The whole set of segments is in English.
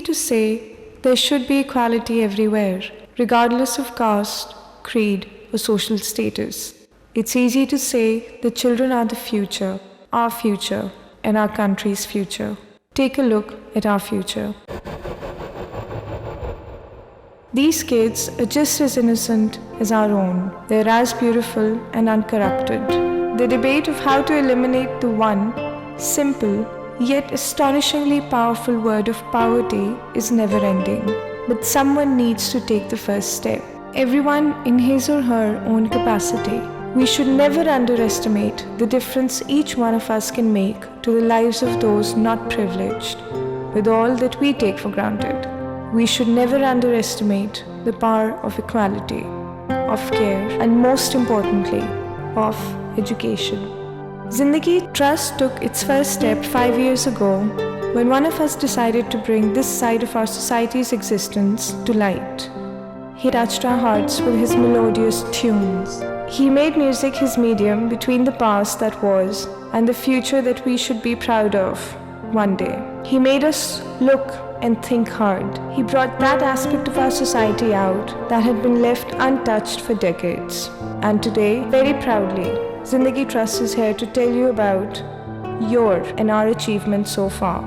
to say there should be equality everywhere, regardless of caste, creed, or social status. It's easy to say that children are the future, our future, and our country's future. Take a look at our future. These kids are just as innocent as our own. They're as beautiful and uncorrupted. The debate of how to eliminate the one, simple, yet astonishingly powerful word of poverty is never-ending. But someone needs to take the first step. Everyone in his or her own capacity. We should never underestimate the difference each one of us can make to the lives of those not privileged, with all that we take for granted. We should never underestimate the power of equality, of care, and most importantly, of education. Zindagi Trust took its first step 5 years ago when one of us decided to bring this side of our society's existence to light. He touched our hearts with his melodious tunes. He made music his medium between the past that was and the future that we should be proud of one day. He made us look and think hard. He brought that aspect of our society out that had been left untouched for decades. And today, very proudly, Zindagi Trust is here to tell you about your and our achievements so far,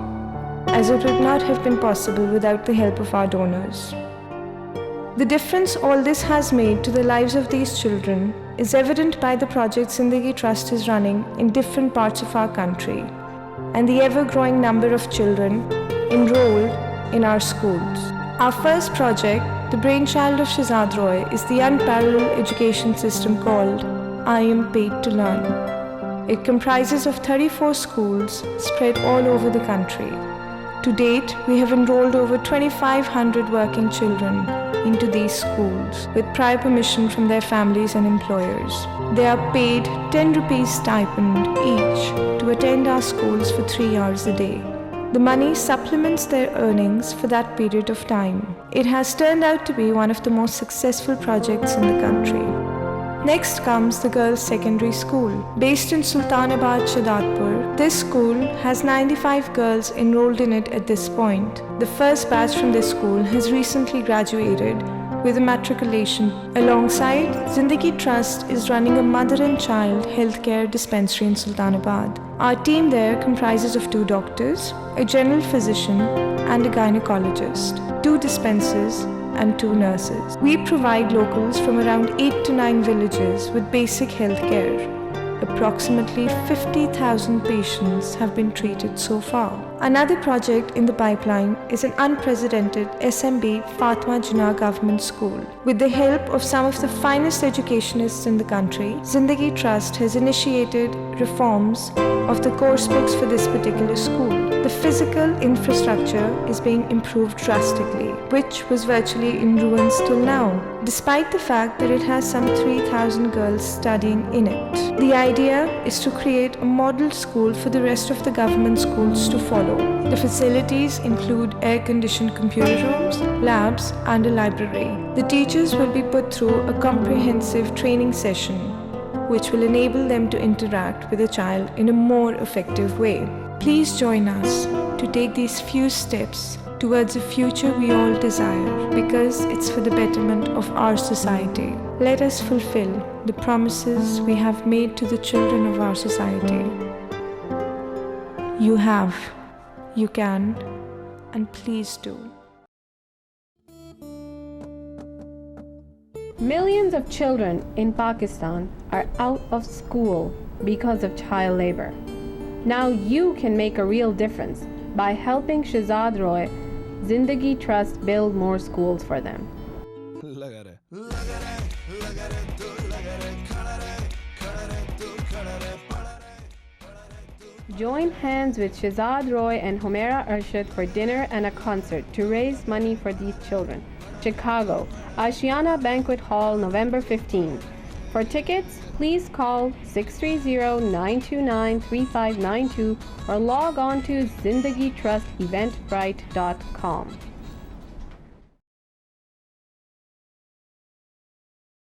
as it would not have been possible without the help of our donors. The difference all this has made to the lives of these children is evident by the projects Zindagi Trust is running in different parts of our country, and the ever-growing number of children enrolled in our schools. Our first project, the brainchild of Shehzad Roy, is the unparalleled education system called I Am Paid to Learn. It comprises of 34 schools spread all over the country. To date, we have enrolled over 2,500 working children into these schools with prior permission from their families and employers. They are paid 10 rupees stipend each to attend our schools for 3 hours a day. The money supplements their earnings for that period of time. It has turned out to be one of the most successful projects in the country. Next comes the girls' secondary school. Based in Sultanabad, Shahzadpur, this school has 95 girls enrolled in it at this point. The first batch from this school has recently graduated with a matriculation. Alongside, Zindagi Trust is running a mother and child healthcare dispensary in Sultanabad. Our team there comprises of 2 doctors, a general physician, and a gynecologist, 2 dispensers, and 2 nurses. We provide locals from around 8 to 9 villages with basic health care. Approximately 50,000 patients have been treated so far. Another project in the pipeline is an unprecedented SMB Fatma Jinnah Government School. With the help of some of the finest educationists in the country, Zindagi Trust has initiated reforms of the course books for this particular school. The physical infrastructure is being improved drastically, which was virtually in ruins till now, despite the fact that it has some 3,000 girls studying in it. The idea is to create a model school for the rest of the government schools to follow. The facilities include air-conditioned computer rooms, labs, and a library. The teachers will be put through a comprehensive training session, which will enable them to interact with a child in a more effective way. Please join us to take these few steps towards a future we all desire, because it's for the betterment of our society. Let us fulfill the promises we have made to the children of our society. You have, you can, and please do. Millions of children in Pakistan are out of school because of child labor. Now you can make a real difference by helping Shehzad Roy, Zindagi Trust build more schools for them. Join hands with Shehzad Roy and Humaira Arshad for dinner and a concert to raise money for these children. Chicago, Ashiana Banquet Hall, November 15th. For tickets, please call 630-929-3592 or log on to ZindagiTrustEventbrite.com.